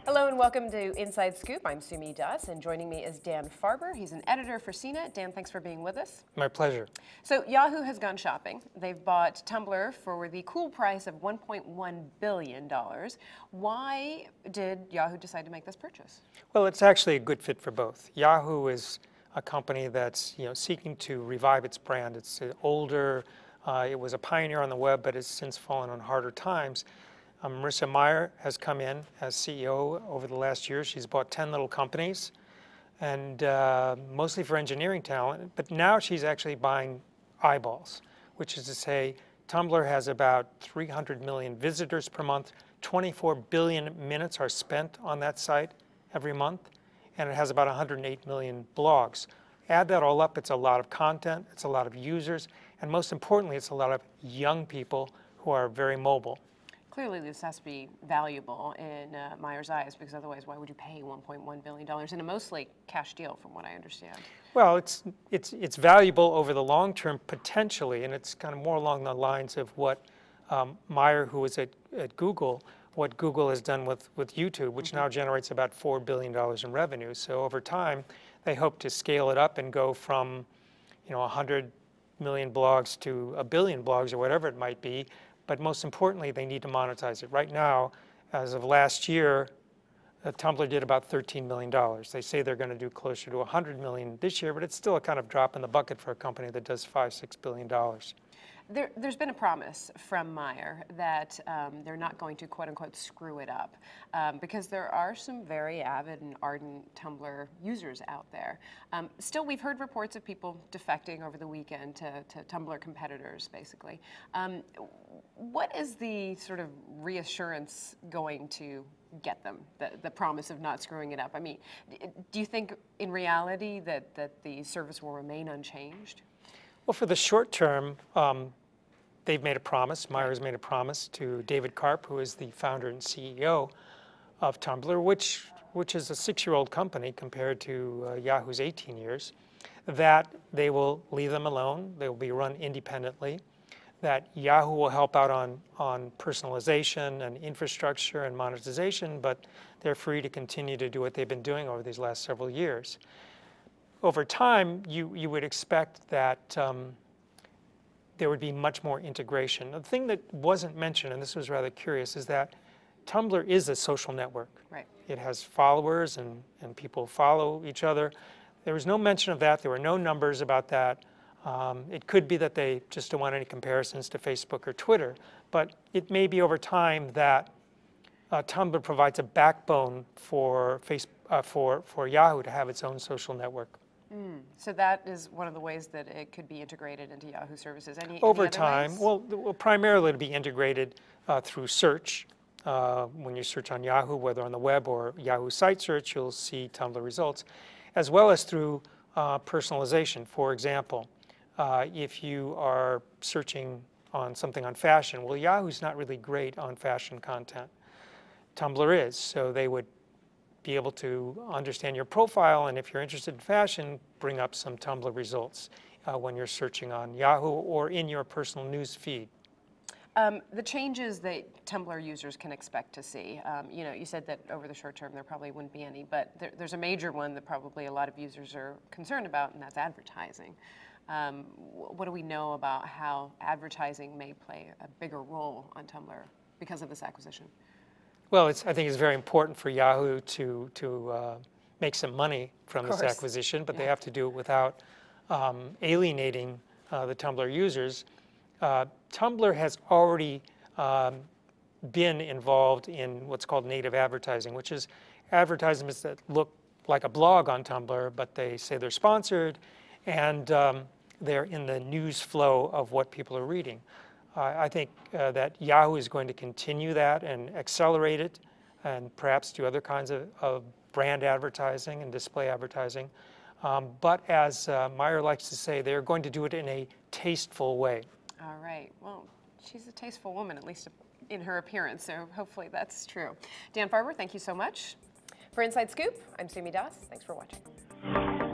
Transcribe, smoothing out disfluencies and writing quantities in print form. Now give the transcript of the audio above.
Hello and welcome to Inside Scoop. I'm Sumi and joining me is Dan Farber. He's an editor for CNET. Dan, thanks for being with us. My pleasure. So Yahoo has gone shopping. They've bought Tumblr for the cool price of $1.1 billion. Why did Yahoo decide to make this purchase? Well, it's actually a good fit for both. Yahoo is a company that's seeking to revive its brand. It's older. It was a pioneer on the web, but has since fallen on harder times. Marissa Mayer has come in as CEO over the last year. She's bought 10 little companies, and mostly for engineering talent. But now she's actually buying eyeballs, which is to say Tumblr has about 300 million visitors per month. 24 billion minutes are spent on that site every month, and it has about 108 million blogs. Add that all up, it's a lot of content, it's a lot of users, and most importantly, it's a lot of young people who are very mobile. Clearly, this has to be valuable in Meyer's eyes, because otherwise, why would you pay $1.1 billion in a mostly cash deal, from what I understand? Well, it's valuable over the long term, potentially, and it's kind of more along the lines of what Meyer, who was at Google, what Google has done with YouTube, which now generates about $4 billion in revenue. So over time, they hope to scale it up and go from 100 million blogs to a billion blogs or whatever it might be. But most importantly, they need to monetize it. Right now, as of last year, Tumblr did about $13 million. They say they're going to do closer to $100 million this year, but it's still a kind of drop in the bucket for a company that does $5–6 billion. There's been a promise from Meyer that they're not going to quote-unquote screw it up because there are some very avid and ardent Tumblr users out there. Still, we've heard reports of people defecting over the weekend to Tumblr competitors, basically. What is the sort of reassurance going to get them, the promise of not screwing it up? I mean, do you think in reality that the service will remain unchanged? Well, for the short term, they've made a promise. Meyer's made a promise to David Karp, who is the founder and CEO of Tumblr, which is a 6-year-old company compared to Yahoo's 18 years, that they will leave them alone. They will be run independently, that Yahoo will help out on personalization and infrastructure and monetization, but they're free to continue to do what they've been doing over these last several years. Over time, you would expect that there would be much more integration. The thing that wasn't mentioned, and this was rather curious, is that Tumblr is a social network. Right. It has followers and people follow each other. There was no mention of that. There were no numbers about that. It could be that they just don't want any comparisons to Facebook or Twitter, but it may be over time that Tumblr provides a backbone for Yahoo to have its own social network. So that is one of the ways that it could be integrated into Yahoo services. Over time, well, primarily to be integrated through search. When you search on Yahoo, whether on the web or Yahoo site search, you'll see Tumblr results, as well as through personalization. For example, if you are searching on something on fashion, well, Yahoo's not really great on fashion content. Tumblr is, so they would be able to understand your profile, and if you're interested in fashion, bring up some Tumblr results when you're searching on Yahoo or in your personal news feed. The changes that Tumblr users can expect to see, you said that over the short term there probably wouldn't be any, but there's a major one that probably a lot of users are concerned about, and that's advertising. What do we know about how advertising may play a bigger role on Tumblr because of this acquisition? Well, I think it's very important for Yahoo to make some money from this acquisition, but they have to do it without alienating the Tumblr users. Tumblr has already been involved in what's called native advertising, which is advertisements that look like a blog on Tumblr, but they say they're sponsored, and they're in the news flow of what people are reading. I think that Yahoo is going to continue that and accelerate it, and perhaps do other kinds of brand advertising and display advertising. But as Meyer likes to say, they're going to do it in a tasteful way. All right. Well, she's a tasteful woman, at least in her appearance, so hopefully that's true. Dan Farber, thank you so much. For Inside Scoop, I'm Sumi Das. Thanks for watching.